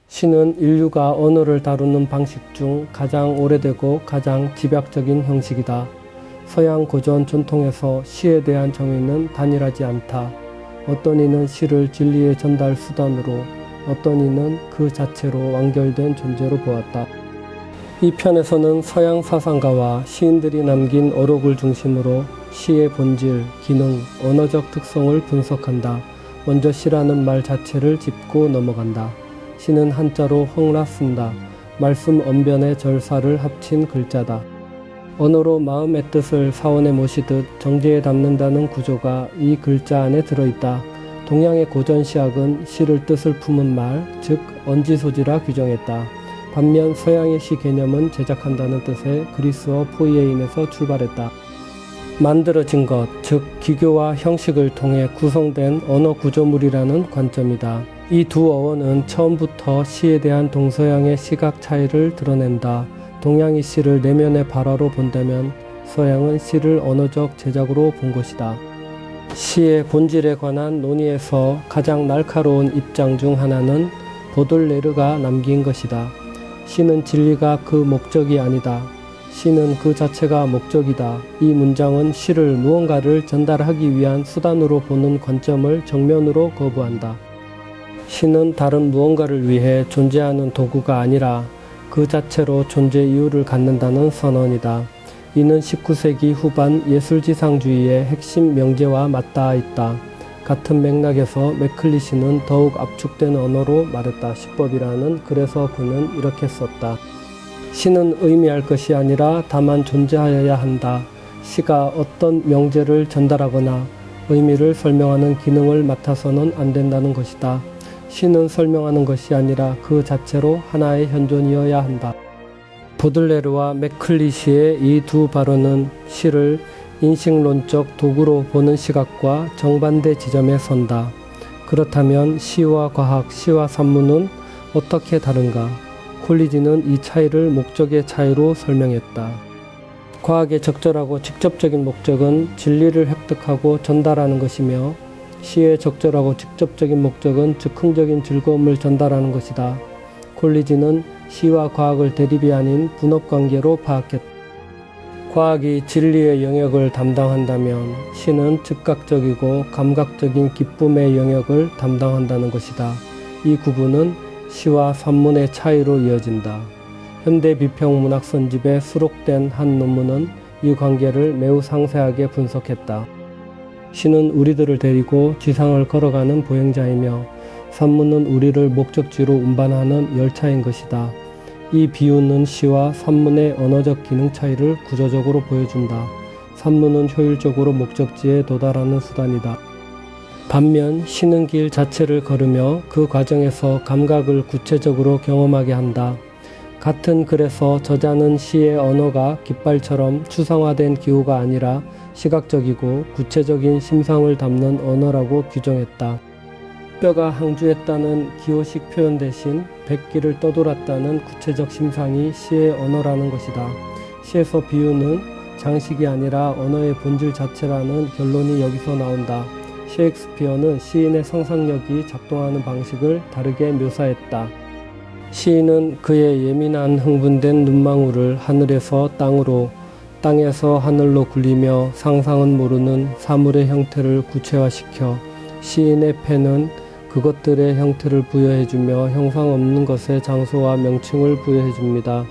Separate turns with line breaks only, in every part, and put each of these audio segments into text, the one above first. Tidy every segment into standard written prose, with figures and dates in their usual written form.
시는 인류가 언어를 다루는 방식 중 가장 오래되고 가장 집약적인 형식이다. 서양 고전 전통에서 시에 대한 정의는 단일하지 않다. 어떤 이는 시를 진리의 전달 수단으로, 어떤 이는 그 자체로 완결된 존재로 보았다. 이 편에서는 서양 사상가와 시인들이 남긴 어록을 중심으로 시의 본질, 기능, 언어적 특성을 분석한다. 먼저 시라는 말 자체를 짚고 넘어간다. 시는 한자로 헝라 쓴다. 말씀 언변의 절사를 합친 글자다. 언어로 마음의 뜻을 사원에 모시듯 정제에 담는다는 구조가 이 글자 안에 들어있다. 동양의 고전 시학은 시를 뜻을 품은 말, 즉 언지소지라 규정했다. 반면 서양의 시 개념은 제작한다는 뜻의 그리스어 포이에인에서 출발했다. 만들어진 것, 즉 기교와 형식을 통해 구성된 언어 구조물이라는 관점이다. 이 두 어원은 처음부터 시에 대한 동서양의 시각 차이를 드러낸다. 동양이 시를 내면의 발화로 본다면 서양은 시를 언어적 제작으로 본 것이다. 시의 본질에 관한 논의에서 가장 날카로운 입장 중 하나는 보들레르가 남긴 것이다. 시는 진리가 그 목적이 아니다. 시는 그 자체가 목적이다. 이 문장은 시를 무언가를 전달하기 위한 수단으로 보는 관점을 정면으로 거부한다. 시는 다른 무언가를 위해 존재하는 도구가 아니라 그 자체로 존재 이유를 갖는다는 선언이다. 이는 19세기 후반 예술지상주의의 핵심 명제와 맞닿아 있다. 같은 맥락에서 맥클리시는 더욱 압축된 언어로 말했다. 시법이라는 글에서 그는 이렇게 썼다. 시는 의미할 것이 아니라 다만 존재하여야 한다. 시가 어떤 명제를 전달하거나 의미를 설명하는 기능을 맡아서는 안 된다는 것이다. 시는 설명하는 것이 아니라 그 자체로 하나의 현존이어야 한다. 보들레르와 맥클리시의 이 두 발언은 시를 인식론적 도구로 보는 시각과 정반대 지점에 선다. 그렇다면 시와 과학, 시와 산문은 어떻게 다른가? 콜리지는 이 차이를 목적의 차이로 설명했다. 과학의 적절하고 직접적인 목적은 진리를 획득하고 전달하는 것이며 시의 적절하고 직접적인 목적은 즉흥적인 즐거움을 전달하는 것이다. 콜리지는 시와 과학을 대립이 아닌 분업관계로 파악했다. 과학이 진리의 영역을 담당한다면 시는 즉각적이고 감각적인 기쁨의 영역을 담당한다는 것이다. 이 구분은 시와 산문의 차이로 이어진다. 현대 비평문학 선집에 수록된 한 논문은 이 관계를 매우 상세하게 분석했다. 시는 우리들을 데리고 지상을 걸어가는 보행자이며 산문은 우리를 목적지로 운반하는 열차인 것이다. 이 비유는 시와 산문의 언어적 기능 차이를 구조적으로 보여준다. 산문은 효율적으로 목적지에 도달하는 수단이다. 반면 시는 길 자체를 걸으며 그 과정에서 감각을 구체적으로 경험하게 한다. 같은 글에서 저자는 시의 언어가 깃발처럼 추상화된 기호가 아니라 시각적이고 구체적인 심상을 담는 언어라고 규정했다. 뼈가 항주했다는 기호식 표현 대신 백기를 떠돌았다는 구체적 심상이 시의 언어라는 것이다. 시에서 비유는 장식이 아니라 언어의 본질 자체라는 결론이 여기서 나온다. 셰익스피어는 시인의 상상력이 작동하는 방식을 다르게 묘사했다. 시인은 그의 예민한 흥분된 눈망울을 하늘에서 땅으로, 땅에서 하늘로 굴리며 상상은 모르는 사물의 형태를 구체화시켜 시인의 펜은 그것들의 형태를 부여해주며 형상 없는 것의 장소와 명칭을 부여해줍니다.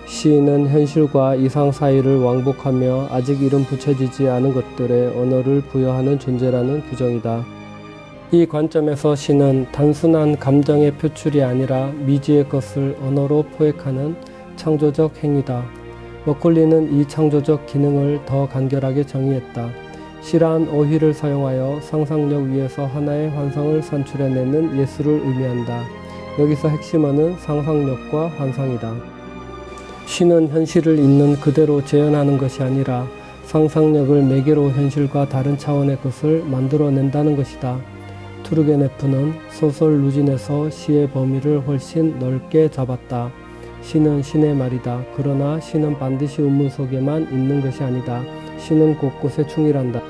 시인은 현실과 이상 사이를 왕복하며 아직 이름 붙여지지 않은 것들의 언어를 부여하는 존재라는 규정이다. 이 관점에서 시는 단순한 감정의 표출이 아니라 미지의 것을 언어로 포획하는 창조적 행위다. 머클리는 이 창조적 기능을 더 간결하게 정의했다. 시란 어휘를 사용하여 상상력 위에서 하나의 환상을 산출해내는 예술을 의미한다. 여기서 핵심어는 상상력과 환상이다. 시는 현실을 있는 그대로 재현하는 것이 아니라 상상력을 매개로 현실과 다른 차원의 것을 만들어낸다는 것이다. 투르게네프는 소설 루진에서 시의 범위를 훨씬 넓게 잡았다. 시는 신의 말이다. 그러나 시는 반드시 운문 속에만 있는 것이 아니다. 시는 곳곳에 충일한다.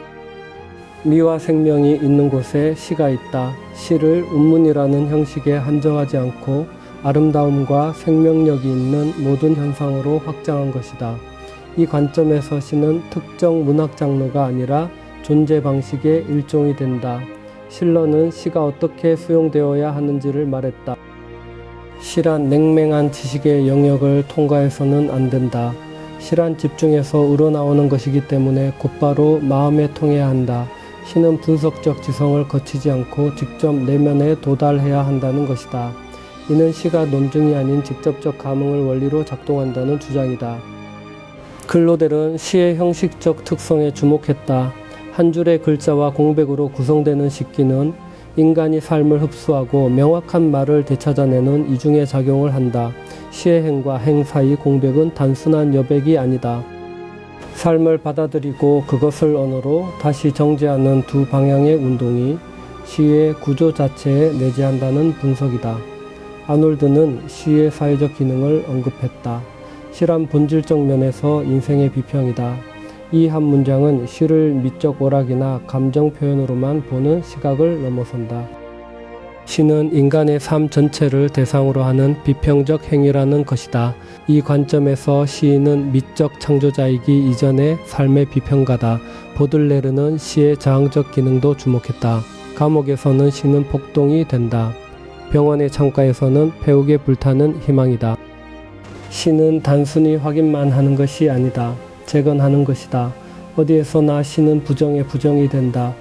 미와 생명이 있는 곳에 시가 있다. 시를 운문이라는 형식에 한정하지 않고 아름다움과 생명력이 있는 모든 현상으로 확장한 것이다. 이 관점에서 시는 특정 문학 장르가 아니라 존재 방식의 일종이 된다. 실러는 시가 어떻게 수용되어야 하는지를 말했다. 시란 냉랭한 지식의 영역을 통과해서는 안 된다. 시란 집중해서 우러나오는 것이기 때문에 곧바로 마음에 통해야 한다. 시는 분석적 지성을 거치지 않고 직접 내면에 도달해야 한다는 것이다. 이는 시가 논증이 아닌 직접적 감흥을 원리로 작동한다는 주장이다. 클로델은 시의 형식적 특성에 주목했다. 한 줄의 글자와 공백으로 구성되는 식기는 인간이 삶을 흡수하고 명확한 말을 되찾아내는 이중의 작용을 한다. 시의 행과 행 사이 공백은 단순한 여백이 아니다. 삶을 받아들이고 그것을 언어로 다시 정제하는 두 방향의 운동이 시의 구조 자체에 내재한다는 분석이다. 아놀드는 시의 사회적 기능을 언급했다. 시란 본질적 면에서 인생의 비평이다. 이 한 문장은 시를 미적 오락이나 감정 표현으로만 보는 시각을 넘어선다. 시는 인간의 삶 전체를 대상으로 하는 비평적 행위라는 것이다. 이 관점에서 시인은 미적 창조자이기 이전의 삶의 비평가다. 보들레르는 시의 저항적 기능도 주목했다. 감옥에서는 시는 폭동이 된다. 병원의 창가에서는 배옥에 불타는 희망이다. 시는 단순히 확인만 하는 것이 아니다. 재건하는 것이다. 어디에서나 시는 부정의 부정이 된다.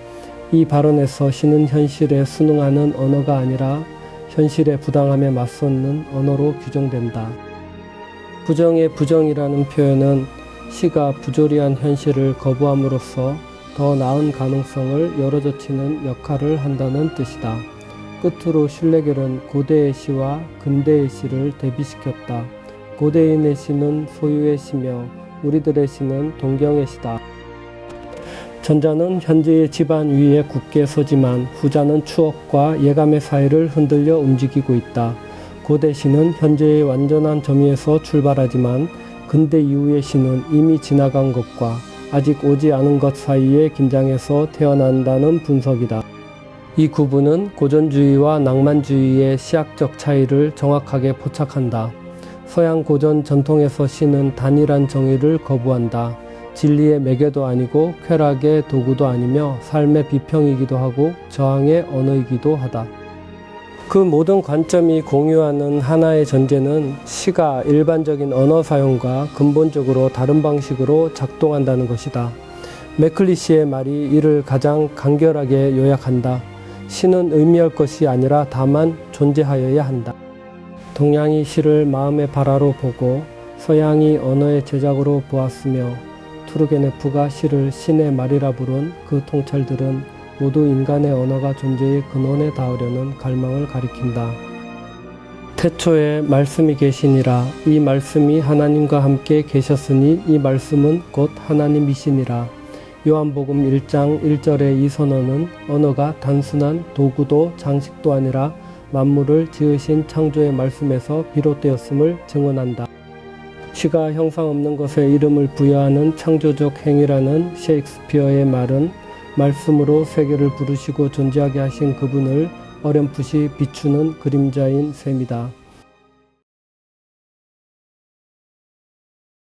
이 발언에서 시는 현실에 순응하는 언어가 아니라 현실의 부당함에 맞서는 언어로 규정된다. 부정의 부정이라는 표현은 시가 부조리한 현실을 거부함으로써 더 나은 가능성을 열어젖히는 역할을 한다는 뜻이다. 끝으로 슐레겔은 고대의 시와 근대의 시를 대비시켰다. 고대인의 시는 소유의 시며 우리들의 시는 동경의 시다. 전자는 현재의 지반 위에 굳게 서지만 후자는 추억과 예감의 사이를 흔들려 움직이고 있다. 고대 시는 현재의 완전한 점유에서 출발하지만 근대 이후의 시는 이미 지나간 것과 아직 오지 않은 것 사이의 긴장에서 태어난다는 분석이다. 이 구분은 고전주의와 낭만주의의 시학적 차이를 정확하게 포착한다. 서양 고전 전통에서 시는 단일한 정의를 거부한다. 진리의 매개도 아니고 쾌락의 도구도 아니며 삶의 비평이기도 하고 저항의 언어이기도 하다. 그 모든 관점이 공유하는 하나의 전제는 시가 일반적인 언어 사용과 근본적으로 다른 방식으로 작동한다는 것이다. 맥클리시의 말이 이를 가장 간결하게 요약한다. 시는 의미할 것이 아니라 다만 존재하여야 한다. 동양이 시를 마음의 발화로 보고 서양이 언어의 제작으로 보았으며 투르게네프가 시를 신의 말이라 부른 그 통찰들은 모두 인간의 언어가 존재의 근원에 닿으려는 갈망을 가리킨다. 태초에 말씀이 계시니라. 이 말씀이 하나님과 함께 계셨으니 이 말씀은 곧 하나님이시니라. 요한복음 1장 1절의 이 선언은 언어가 단순한 도구도 장식도 아니라 만물을 지으신 창조의 말씀에서 비롯되었음을 증언한다. 시가 형상 없는 것에 이름을 부여하는 창조적 행위라는 셰익스피어의 말은 말씀으로 세계를 부르시고 존재하게 하신 그분을 어렴풋이 비추는 그림자인 셈이다.